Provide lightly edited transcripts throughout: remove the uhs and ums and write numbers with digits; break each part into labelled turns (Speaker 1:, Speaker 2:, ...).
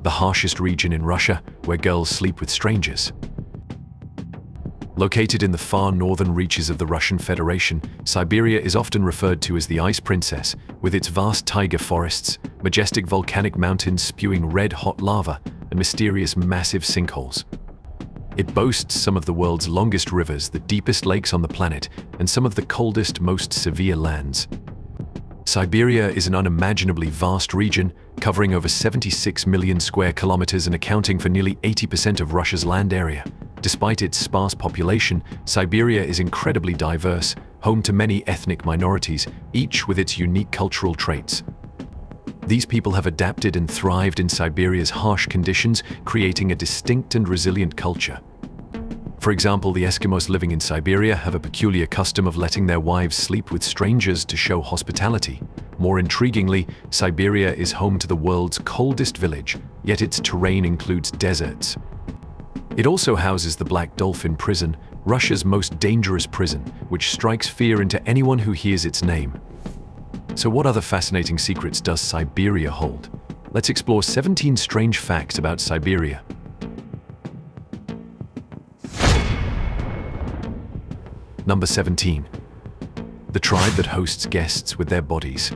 Speaker 1: the harshest region in Russia, where girls sleep with strangers. Located in the far northern reaches of the Russian Federation, Siberia is often referred to as the Ice Princess, with its vast taiga forests, majestic volcanic mountains spewing red-hot lava, and mysterious massive sinkholes. It boasts some of the world's longest rivers, the deepest lakes on the planet, and some of the coldest, most severe lands. Siberia is an unimaginably vast region, covering over 76 million square kilometers and accounting for nearly 80% of Russia's land area. Despite its sparse population, Siberia is incredibly diverse, home to many ethnic minorities, each with its unique cultural traits. These people have adapted and thrived in Siberia's harsh conditions, creating a distinct and resilient culture. For example, the Eskimos living in Siberia have a peculiar custom of letting their wives sleep with strangers to show hospitality. More intriguingly, Siberia is home to the world's coldest village, yet its terrain includes deserts. It also houses the Black Dolphin Prison, Russia's most dangerous prison, which strikes fear into anyone who hears its name. So what other fascinating secrets does Siberia hold? Let's explore 17 strange facts about Siberia. Number 17. The tribe that hosts guests with their bodies.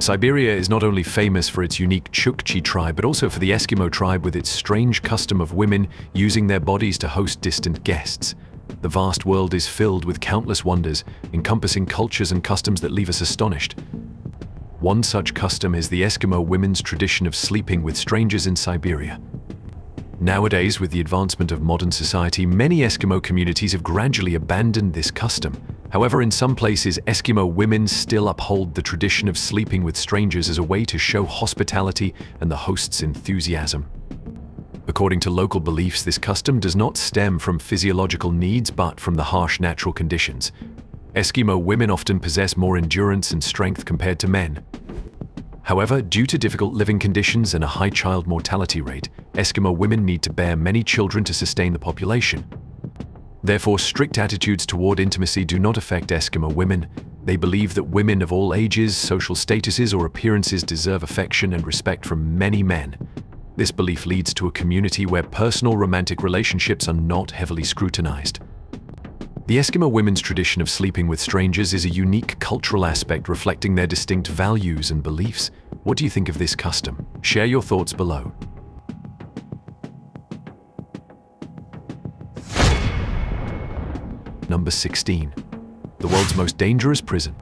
Speaker 1: Siberia is not only famous for its unique Chukchi tribe, but also for the Eskimo tribe with its strange custom of women using their bodies to host distant guests. The vast world is filled with countless wonders, encompassing cultures and customs that leave us astonished. One such custom is the Eskimo women's tradition of sleeping with strangers in Siberia. Nowadays, with the advancement of modern society, many Eskimo communities have gradually abandoned this custom. However, in some places, Eskimo women still uphold the tradition of sleeping with strangers as a way to show hospitality and the host's enthusiasm. According to local beliefs, this custom does not stem from physiological needs but from the harsh natural conditions. Eskimo women often possess more endurance and strength compared to men. However, due to difficult living conditions and a high child mortality rate, Eskimo women need to bear many children to sustain the population. Therefore, strict attitudes toward intimacy do not affect Eskimo women. They believe that women of all ages, social statuses, or appearances deserve affection and respect from many men. This belief leads to a community where personal romantic relationships are not heavily scrutinized. The Eskimo women's tradition of sleeping with strangers is a unique cultural aspect reflecting their distinct values and beliefs. What do you think of this custom? Share your thoughts below. Number 16. The world's most dangerous prison.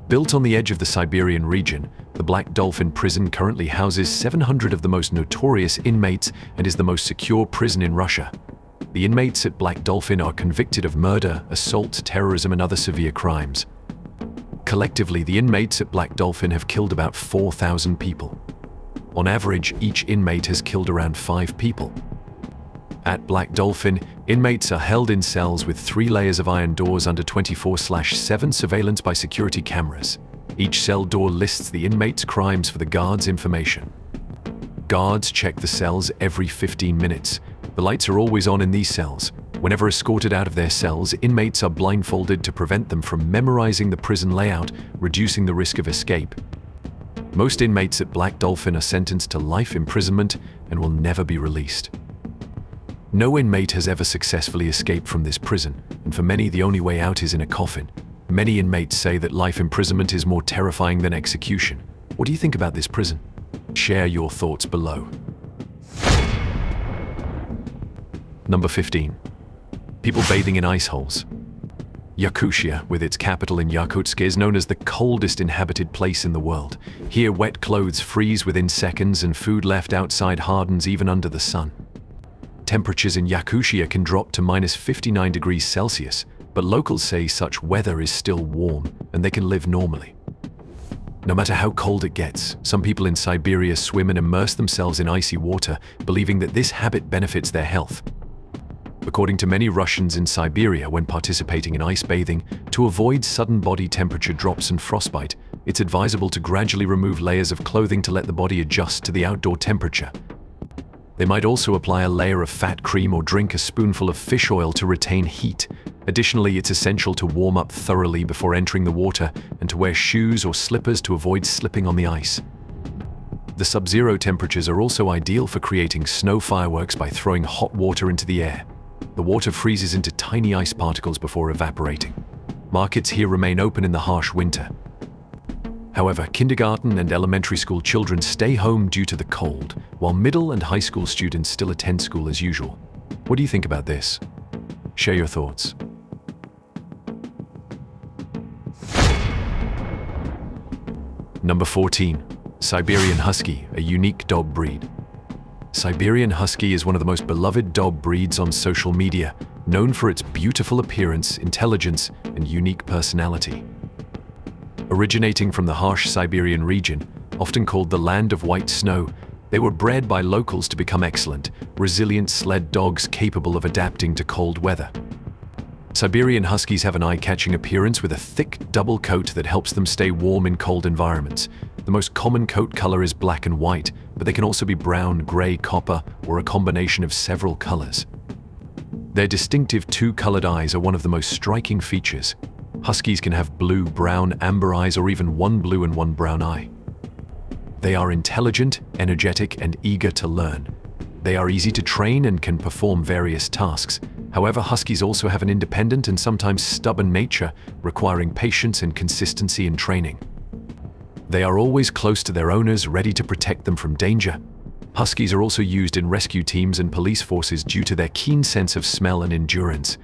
Speaker 1: Built on the edge of the Siberian region, the Black Dolphin Prison currently houses 700 of the most notorious inmates and is the most secure prison in Russia. The inmates at Black Dolphin are convicted of murder, assault, terrorism, and other severe crimes. Collectively, the inmates at Black Dolphin have killed about 4,000 people. On average, each inmate has killed around 5 people. At Black Dolphin, inmates are held in cells with 3 layers of iron doors under 24/7 surveillance by security cameras. Each cell door lists the inmate's crimes for the guards' information. Guards check the cells every 15 minutes. The lights are always on in these cells. Whenever escorted out of their cells, inmates are blindfolded to prevent them from memorizing the prison layout, reducing the risk of escape. Most inmates at Black Dolphin are sentenced to life imprisonment and will never be released. No inmate has ever successfully escaped from this prison, and for many the only way out is in a coffin. Many inmates say that life imprisonment is more terrifying than execution. What do you think about this prison? Share your thoughts below. Number 15. People bathing in ice holes. Yakutia, with its capital in Yakutsk, is known as the coldest inhabited place in the world. Here, wet clothes freeze within seconds and food left outside hardens even under the sun. Temperatures in Yakutia can drop to -59 degrees Celsius, but locals say such weather is still warm and they can live normally. No matter how cold it gets, some people in Siberia swim and immerse themselves in icy water, believing that this habit benefits their health. According to many Russians in Siberia, when participating in ice bathing, to avoid sudden body temperature drops and frostbite, it's advisable to gradually remove layers of clothing to let the body adjust to the outdoor temperature. They might also apply a layer of fat cream or drink a spoonful of fish oil to retain heat. Additionally, it's essential to warm up thoroughly before entering the water and to wear shoes or slippers to avoid slipping on the ice. The sub-zero temperatures are also ideal for creating snow fireworks by throwing hot water into the air. The water freezes into tiny ice particles before evaporating. Markets here remain open in the harsh winter. However, kindergarten and elementary school children stay home due to the cold, while middle and high school students still attend school as usual. What do you think about this? Share your thoughts. Number 14. Siberian Husky, a unique dog breed. Siberian Husky is one of the most beloved dog breeds on social media, known for its beautiful appearance, intelligence, and unique personality. Originating from the harsh Siberian region, often called the Land of White Snow, they were bred by locals to become excellent, resilient sled dogs capable of adapting to cold weather. Siberian Huskies have an eye-catching appearance with a thick double coat that helps them stay warm in cold environments. The most common coat color is black and white, but they can also be brown, gray, copper, or a combination of several colors. Their distinctive two-colored eyes are one of the most striking features. Huskies can have blue, brown, amber eyes, or even one blue and one brown eye. They are intelligent, energetic, and eager to learn. They are easy to train and can perform various tasks. However, Huskies also have an independent and sometimes stubborn nature, requiring patience and consistency in training. They are always close to their owners, ready to protect them from danger. Huskies are also used in rescue teams and police forces due to their keen sense of smell and endurance.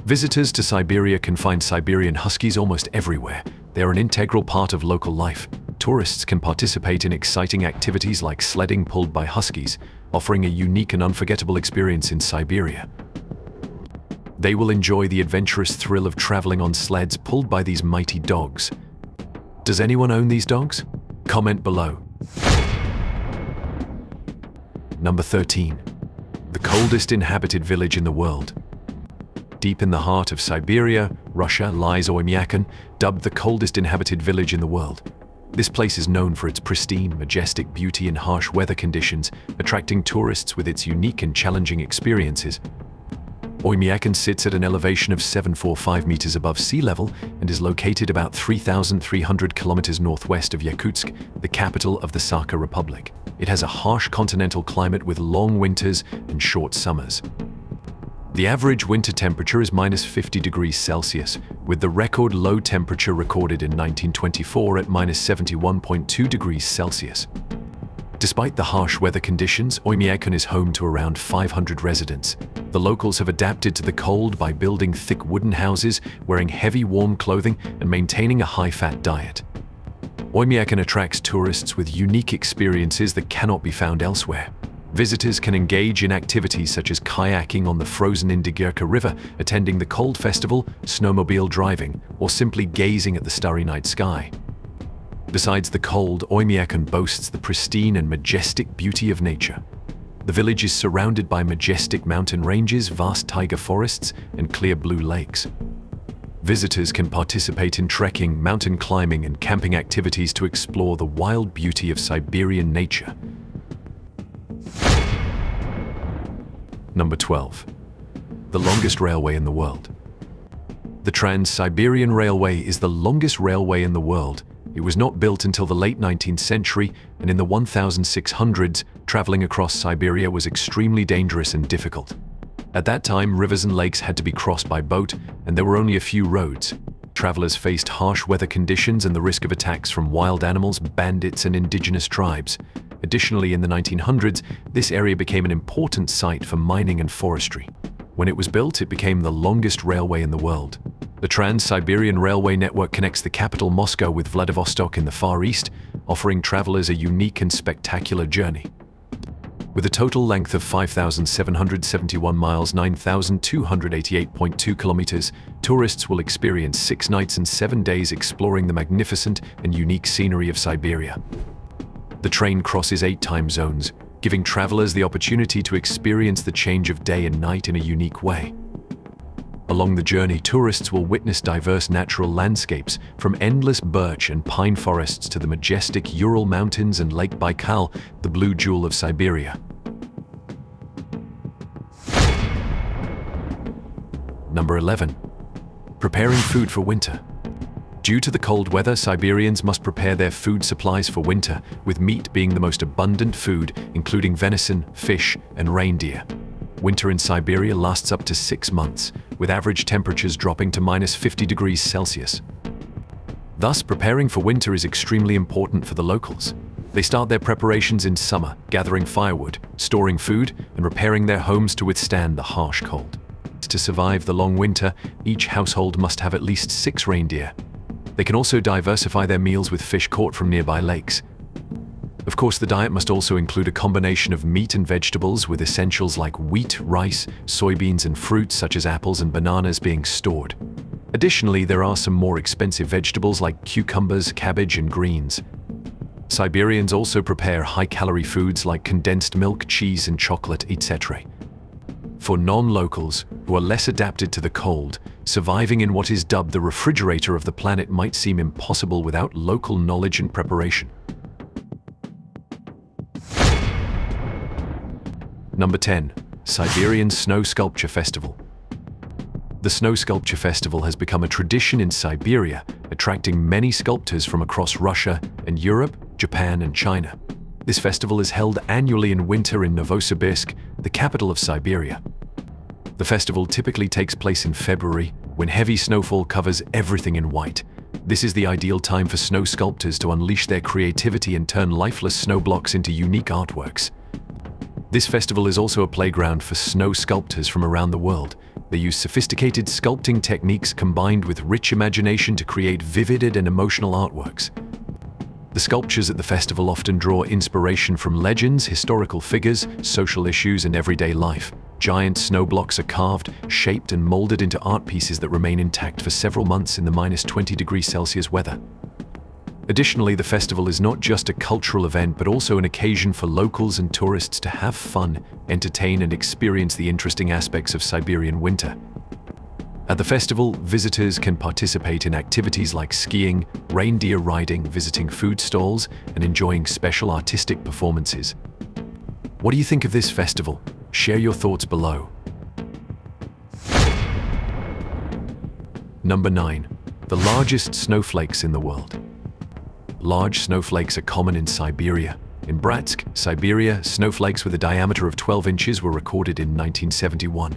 Speaker 1: Visitors to Siberia can find Siberian Huskies almost everywhere. They are an integral part of local life. Tourists can participate in exciting activities like sledding pulled by Huskies, offering a unique and unforgettable experience in Siberia. They will enjoy the adventurous thrill of traveling on sleds pulled by these mighty dogs. Does anyone own these dogs? Comment below. Number 13. The coldest inhabited village in the world. Deep in the heart of Siberia, Russia, lies Oymyakon, dubbed the coldest inhabited village in the world. This place is known for its pristine, majestic beauty in harsh weather conditions, attracting tourists with its unique and challenging experiences. Oymyakon sits at an elevation of 745 meters above sea level and is located about 3,300 kilometers northwest of Yakutsk, the capital of the Sakha Republic. It has a harsh continental climate with long winters and short summers. The average winter temperature is -50 degrees Celsius, with the record low temperature recorded in 1924 at -71.2 degrees Celsius. Despite the harsh weather conditions, Oymyakon is home to around 500 residents. The locals have adapted to the cold by building thick wooden houses, wearing heavy warm clothing, and maintaining a high-fat diet. Oymyakon attracts tourists with unique experiences that cannot be found elsewhere. Visitors can engage in activities such as kayaking on the frozen Indigirka River, attending the Cold Festival, snowmobile driving, or simply gazing at the starry night sky. Besides the cold, Oymyakon boasts the pristine and majestic beauty of nature. The village is surrounded by majestic mountain ranges, vast taiga forests, and clear blue lakes. Visitors can participate in trekking, mountain climbing, and camping activities to explore the wild beauty of Siberian nature. Number 12. The longest railway in the world. The Trans-Siberian Railway is the longest railway in the world. It was not built until the late 19th century, and in the 1600s, traveling across Siberia was extremely dangerous and difficult. At that time, rivers and lakes had to be crossed by boat, and there were only a few roads. Travelers faced harsh weather conditions and the risk of attacks from wild animals, bandits, and indigenous tribes. Additionally, in the 1900s, this area became an important site for mining and forestry. When it was built, it became the longest railway in the world. The Trans-Siberian Railway network connects the capital Moscow with Vladivostok in the Far East, offering travelers a unique and spectacular journey. With a total length of 5,771 miles, 9,288.2 kilometers, tourists will experience 6 nights and 7 days exploring the magnificent and unique scenery of Siberia. The train crosses 8 time zones, giving travelers the opportunity to experience the change of day and night in a unique way. Along the journey, tourists will witness diverse natural landscapes, from endless birch and pine forests to the majestic Ural Mountains and Lake Baikal, the blue jewel of Siberia. Number 11. Preparing food for winter. Due to the cold weather, Siberians must prepare their food supplies for winter, with meat being the most abundant food, including venison, fish, and reindeer. Winter in Siberia lasts up to 6 months, with average temperatures dropping to -50 degrees Celsius. Thus, preparing for winter is extremely important for the locals. They start their preparations in summer, gathering firewood, storing food, and repairing their homes to withstand the harsh cold. To survive the long winter, each household must have at least 6 reindeer. They can also diversify their meals with fish caught from nearby lakes. Of course, the diet must also include a combination of meat and vegetables, with essentials like wheat, rice, soybeans, and fruits such as apples and bananas being stored. Additionally, there are some more expensive vegetables like cucumbers, cabbage, and greens. Siberians also prepare high-calorie foods like condensed milk, cheese, and chocolate, etc. For non-locals, who are less adapted to the cold, surviving in what is dubbed the refrigerator of the planet might seem impossible without local knowledge and preparation. Number 10. Siberian Snow Sculpture Festival. The Snow Sculpture Festival has become a tradition in Siberia, attracting many sculptors from across Russia and Europe, Japan, and China. This festival is held annually in winter in Novosibirsk, the capital of Siberia. The festival typically takes place in February, when heavy snowfall covers everything in white. This is the ideal time for snow sculptors to unleash their creativity and turn lifeless snow blocks into unique artworks. This festival is also a playground for snow sculptors from around the world. They use sophisticated sculpting techniques combined with rich imagination to create vivid and emotional artworks. The sculptures at the festival often draw inspiration from legends, historical figures, social issues, and everyday life. Giant snow blocks are carved, shaped, and molded into art pieces that remain intact for several months in the -20 degrees Celsius weather. Additionally, the festival is not just a cultural event, but also an occasion for locals and tourists to have fun, entertain, and experience the interesting aspects of Siberian winter. At the festival, visitors can participate in activities like skiing, reindeer riding, visiting food stalls, and enjoying special artistic performances. What do you think of this festival? Share your thoughts below. Number 9. The largest snowflakes in the world. Large snowflakes are common in Siberia. In Bratsk, Siberia, snowflakes with a diameter of 12 inches were recorded in 1971.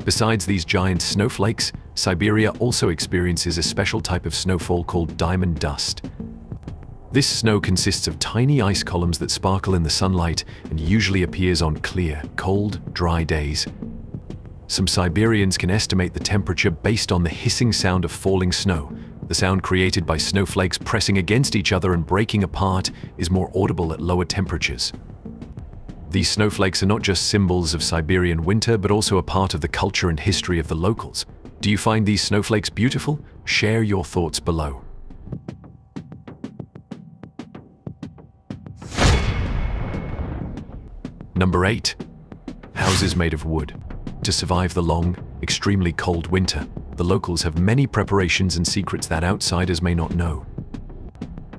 Speaker 1: Besides these giant snowflakes, Siberia also experiences a special type of snowfall called diamond dust. This snow consists of tiny ice columns that sparkle in the sunlight and usually appears on clear, cold, dry days. Some Siberians can estimate the temperature based on the hissing sound of falling snow. The sound created by snowflakes pressing against each other and breaking apart is more audible at lower temperatures. These snowflakes are not just symbols of Siberian winter, but also a part of the culture and history of the locals. Do you find these snowflakes beautiful? Share your thoughts below. Number 8. Houses made of wood. To survive the long, extremely cold winter, the locals have many preparations and secrets that outsiders may not know.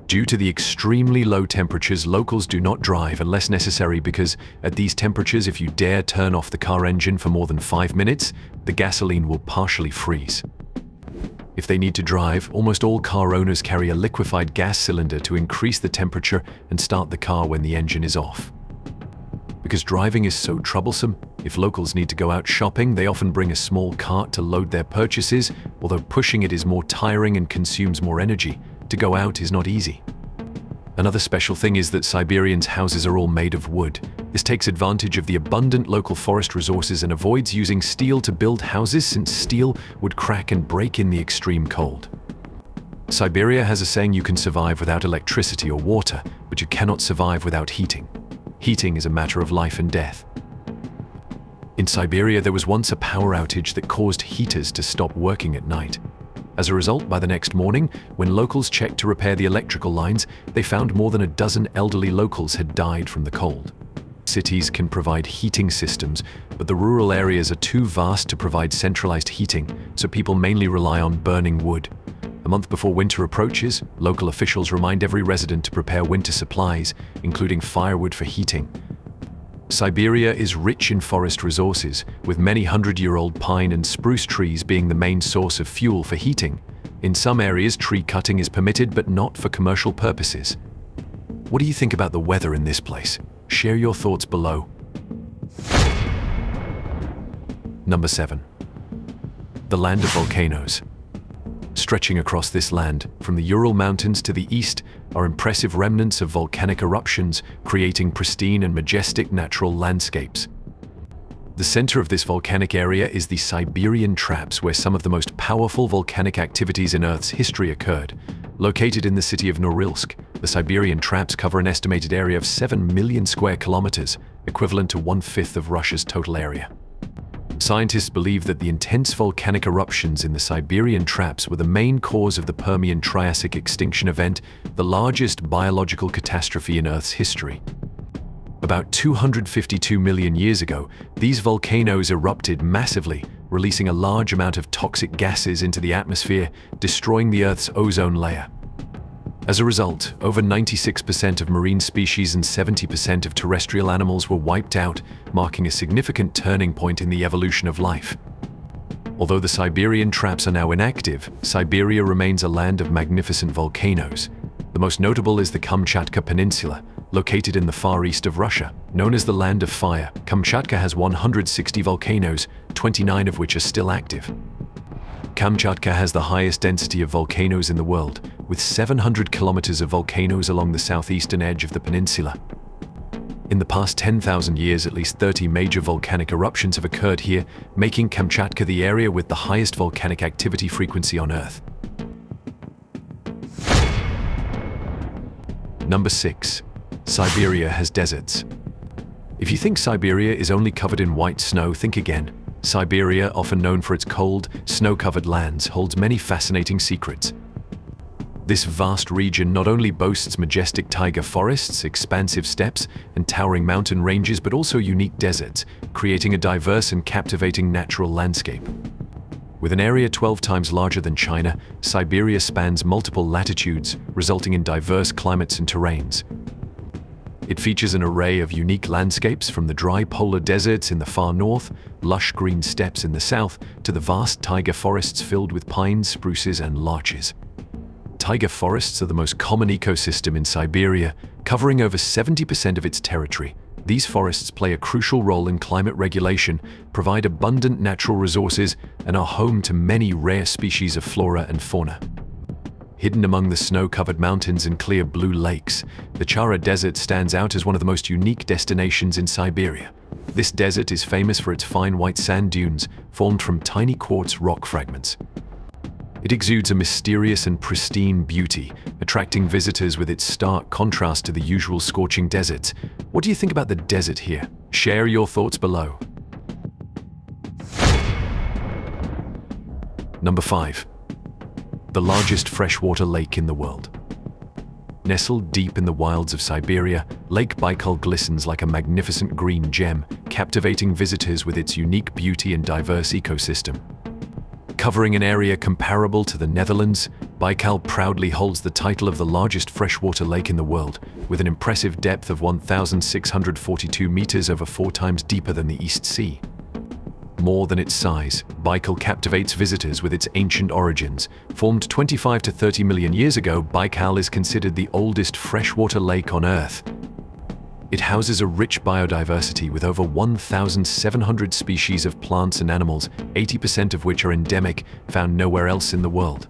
Speaker 1: Due to the extremely low temperatures, locals do not drive unless necessary, because at these temperatures, if you dare turn off the car engine for more than 5 minutes, the gasoline will partially freeze. If they need to drive, almost all car owners carry a liquefied gas cylinder to increase the temperature and start the car when the engine is off. Because driving is so troublesome, if locals need to go out shopping, they often bring a small cart to load their purchases, although pushing it is more tiring and consumes more energy. To go out is not easy. Another special thing is that Siberians' houses are all made of wood. This takes advantage of the abundant local forest resources and avoids using steel to build houses, since steel would crack and break in the extreme cold. Siberia has a saying: you can survive without electricity or water, but you cannot survive without heating. Heating is a matter of life and death. In Siberia, there was once a power outage that caused heaters to stop working at night. As a result, by the next morning, when locals checked to repair the electrical lines, they found more than a dozen elderly locals had died from the cold. Cities can provide heating systems, but the rural areas are too vast to provide centralized heating, so people mainly rely on burning wood. A month before winter approaches, local officials remind every resident to prepare winter supplies, including firewood for heating. Siberia is rich in forest resources, with many hundred-year-old pine and spruce trees being the main source of fuel for heating. In some areas, tree cutting is permitted, but not for commercial purposes. What do you think about the weather in this place? Share your thoughts below. Number 7. The Land of Volcanoes. Stretching across this land, from the Ural Mountains to the east, are impressive remnants of volcanic eruptions, creating pristine and majestic natural landscapes. The center of this volcanic area is the Siberian Traps, where some of the most powerful volcanic activities in Earth's history occurred. Located in the city of Norilsk, the Siberian Traps cover an estimated area of 7 million square kilometers, equivalent to 1/5 of Russia's total area. Scientists believe that the intense volcanic eruptions in the Siberian Traps were the main cause of the Permian-Triassic extinction event, the largest biological catastrophe in Earth's history. About 252 million years ago, these volcanoes erupted massively, releasing a large amount of toxic gases into the atmosphere, destroying the Earth's ozone layer. As a result, over 96% of marine species and 70% of terrestrial animals were wiped out, marking a significant turning point in the evolution of life. Although the Siberian Traps are now inactive, Siberia remains a land of magnificent volcanoes. The most notable is the Kamchatka Peninsula, located in the far east of Russia. Known as the Land of Fire, Kamchatka has 160 volcanoes, 29 of which are still active. Kamchatka has the highest density of volcanoes in the world, with 700 kilometers of volcanoes along the southeastern edge of the peninsula. In the past 10,000 years, at least 30 major volcanic eruptions have occurred here, making Kamchatka the area with the highest volcanic activity frequency on Earth. Number 6. Siberia has deserts. If you think Siberia is only covered in white snow, think again. Siberia, often known for its cold, snow-covered lands, holds many fascinating secrets. This vast region not only boasts majestic taiga forests, expansive steppes, and towering mountain ranges, but also unique deserts, creating a diverse and captivating natural landscape. With an area 12 times larger than China, Siberia spans multiple latitudes, resulting in diverse climates and terrains. It features an array of unique landscapes, from the dry polar deserts in the far north, lush green steppes in the south, to the vast taiga forests filled with pines, spruces, and larches. Taiga forests are the most common ecosystem in Siberia, covering over 70% of its territory. These forests play a crucial role in climate regulation, provide abundant natural resources, and are home to many rare species of flora and fauna. Hidden among the snow-covered mountains and clear blue lakes, the Chara Desert stands out as one of the most unique destinations in Siberia. This desert is famous for its fine white sand dunes, formed from tiny quartz rock fragments. It exudes a mysterious and pristine beauty, attracting visitors with its stark contrast to the usual scorching deserts. What do you think about the desert here? Share your thoughts below. Number 5. The largest freshwater lake in the world. Nestled deep in the wilds of Siberia, Lake Baikal glistens like a magnificent green gem, captivating visitors with its unique beauty and diverse ecosystem. Covering an area comparable to the Netherlands, Baikal proudly holds the title of the largest freshwater lake in the world, with an impressive depth of 1,642 meters, over 4 times deeper than the East Sea. More than its size, Baikal captivates visitors with its ancient origins. Formed 25 to 30 million years ago, Baikal is considered the oldest freshwater lake on Earth. It houses a rich biodiversity with over 1,700 species of plants and animals, 80% of which are endemic, found nowhere else in the world.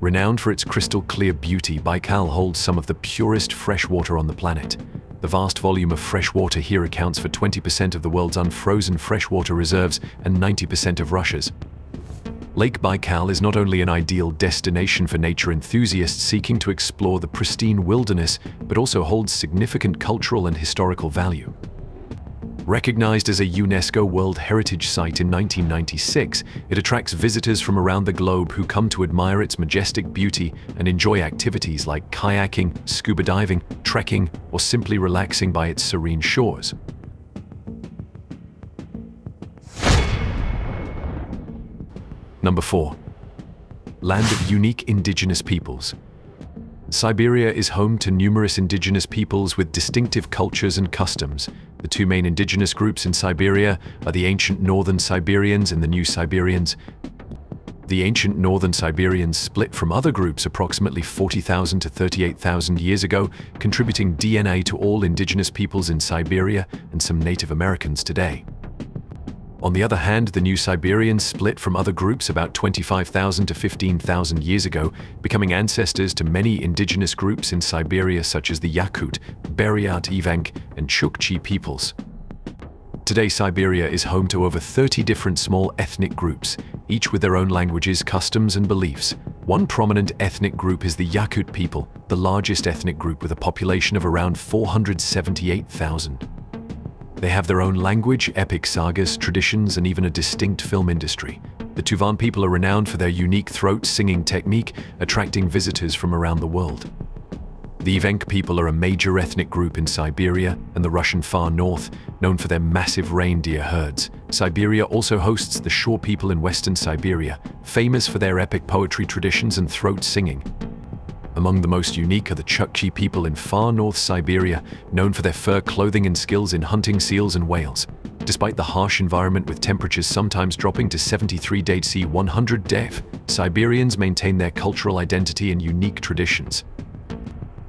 Speaker 1: Renowned for its crystal-clear beauty, Baikal holds some of the purest fresh water on the planet. The vast volume of fresh water here accounts for 20% of the world's unfrozen freshwater reserves and 90% of Russia's. Lake Baikal is not only an ideal destination for nature enthusiasts seeking to explore the pristine wilderness, but also holds significant cultural and historical value. Recognized as a UNESCO World Heritage Site in 1996, it attracts visitors from around the globe who come to admire its majestic beauty and enjoy activities like kayaking, scuba diving, trekking, or simply relaxing by its serene shores. Number 4. Land of unique indigenous peoples. Siberia is home to numerous indigenous peoples with distinctive cultures and customs. The two main indigenous groups in Siberia are the ancient Northern Siberians and the New Siberians. The ancient northern Siberians split from other groups approximately 40,000 to 38,000 years ago, contributing DNA to all indigenous peoples in Siberia and some Native Americans today. On the other hand, the New Siberians split from other groups about 25,000 to 15,000 years ago, becoming ancestors to many indigenous groups in Siberia such as the Yakut, Buryat, Evenk, and Chukchi peoples. Today, Siberia is home to over 30 different small ethnic groups, each with their own languages, customs, and beliefs. One prominent ethnic group is the Yakut people, the largest ethnic group with a population of around 478,000. They have their own language, epic sagas, traditions, and even a distinct film industry. The Tuvan people are renowned for their unique throat-singing technique, attracting visitors from around the world. The Evenk people are a major ethnic group in Siberia and the Russian far north, known for their massive reindeer herds. Siberia also hosts the Shor people in western Siberia, famous for their epic poetry traditions and throat-singing. Among the most unique are the Chukchi people in far north Siberia, known for their fur clothing and skills in hunting seals and whales. Despite the harsh environment with temperatures sometimes dropping to 73°C 100°, Siberians maintain their cultural identity and unique traditions.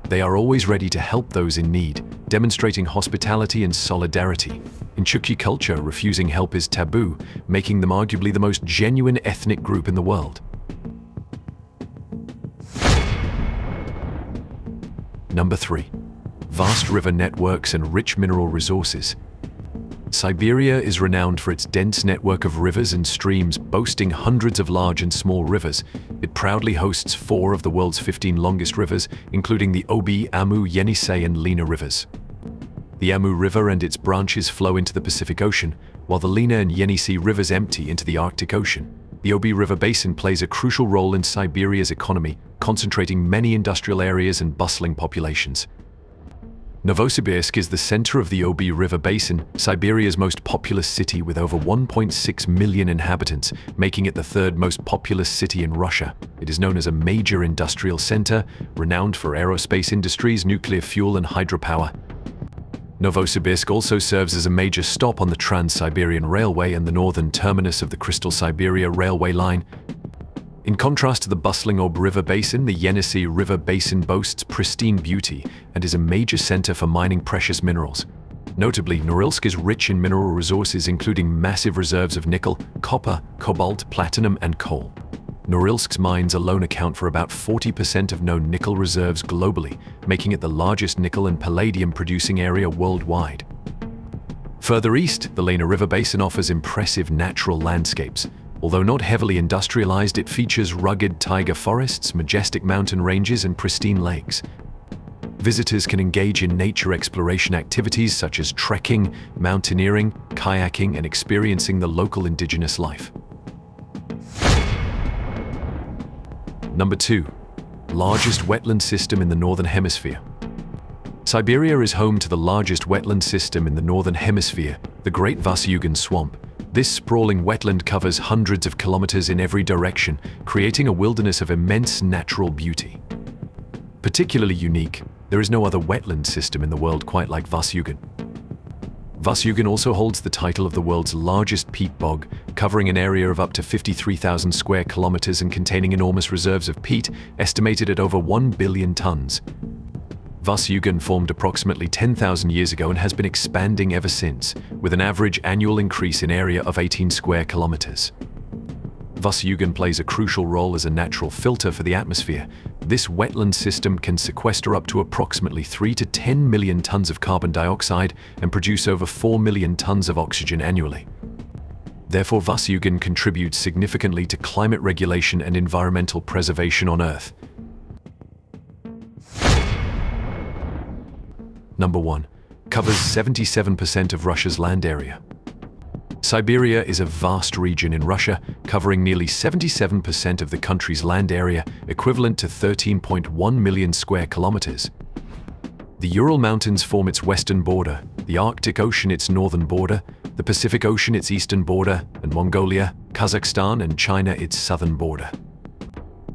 Speaker 1: They are always ready to help those in need, demonstrating hospitality and solidarity. In Chukchi culture, refusing help is taboo, making them arguably the most genuine ethnic group in the world. Number 3. Vast river networks and rich mineral resources. Siberia is renowned for its dense network of rivers and streams, boasting hundreds of large and small rivers. It proudly hosts 4 of the world's 15 longest rivers, including the Oby, Amu, Yenisei, and Lena rivers. The Amu River and its branches flow into the Pacific Ocean, while the Lena and Yenisei rivers empty into the Arctic Ocean. The Oby River Basin plays a crucial role in Siberia's economy, concentrating many industrial areas and bustling populations. Novosibirsk is the center of the Oby River Basin, Siberia's most populous city with over 1.6 million inhabitants, making it the 3rd most populous city in Russia. It is known as a major industrial center, renowned for aerospace industries, nuclear fuel, and hydropower. Novosibirsk also serves as a major stop on the Trans-Siberian Railway and the northern terminus of the Crystal Siberia Railway line. In contrast to the bustling Ob River Basin, the Yenisei River Basin boasts pristine beauty and is a major center for mining precious minerals. Notably, Norilsk is rich in mineral resources including massive reserves of nickel, copper, cobalt, platinum, and coal. Norilsk's mines alone account for about 40% of known nickel reserves globally, making it the largest nickel and palladium producing area worldwide. Further east, the Lena River Basin offers impressive natural landscapes. Although not heavily industrialized, it features rugged taiga forests, majestic mountain ranges, and pristine lakes. Visitors can engage in nature exploration activities such as trekking, mountaineering, kayaking, and experiencing the local indigenous life. Number 2. Largest wetland system in the Northern Hemisphere. Siberia is home to the largest wetland system in the Northern Hemisphere, the Great Vasyugan Swamp. This sprawling wetland covers hundreds of kilometers in every direction, creating a wilderness of immense natural beauty. Particularly unique, there is no other wetland system in the world quite like Vasyugan. Vasyugan also holds the title of the world's largest peat bog, covering an area of up to 53,000 square kilometers and containing enormous reserves of peat, estimated at over 1 billion tons. Vasyugan formed approximately 10,000 years ago and has been expanding ever since, with an average annual increase in area of 18 square kilometers. Vasyugan plays a crucial role as a natural filter for the atmosphere. This wetland system can sequester up to approximately 3 to 10 million tons of carbon dioxide and produce over 4 million tons of oxygen annually. Therefore, Vasyugan contributes significantly to climate regulation and environmental preservation on Earth. Number 1. Covers 77% of Russia's land area. Siberia is a vast region in Russia, covering nearly 77% of the country's land area, equivalent to 13.1 million square kilometers. The Ural Mountains form its western border, the Arctic Ocean its northern border, the Pacific Ocean its eastern border, and Mongolia, Kazakhstan, and China its southern border.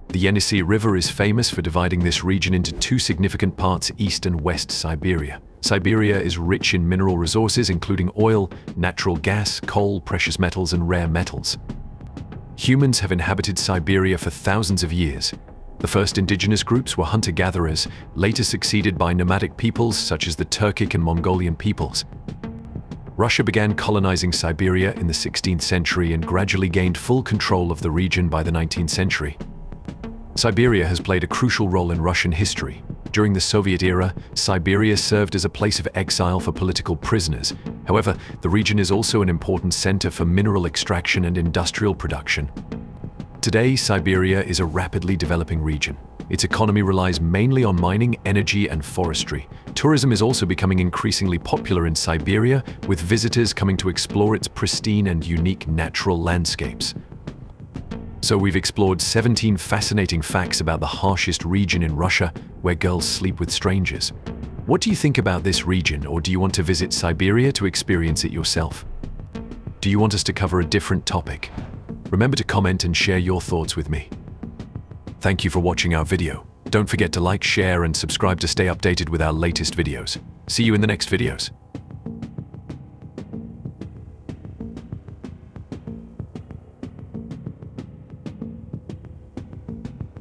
Speaker 1: The Yenisei River is famous for dividing this region into 2 significant parts, East and West Siberia. Siberia is rich in mineral resources including oil, natural gas, coal, precious metals, and rare metals. Humans have inhabited Siberia for thousands of years. The first indigenous groups were hunter-gatherers, later succeeded by nomadic peoples such as the Turkic and Mongolian peoples. Russia began colonizing Siberia in the 16th century and gradually gained full control of the region by the 19th century. Siberia has played a crucial role in Russian history. During the Soviet era, Siberia served as a place of exile for political prisoners. However, the region is also an important center for mineral extraction and industrial production. Today, Siberia is a rapidly developing region. Its economy relies mainly on mining, energy, and forestry. Tourism is also becoming increasingly popular in Siberia, with visitors coming to explore its pristine and unique natural landscapes. So we've explored 17 fascinating facts about the harshest region in Russia, where girls sleep with strangers. What do you think about this region, or do you want to visit Siberia to experience it yourself? Do you want us to cover a different topic? Remember to comment and share your thoughts with me. Thank you for watching our video. Don't forget to like, share, and subscribe to stay updated with our latest videos. See you in the next videos.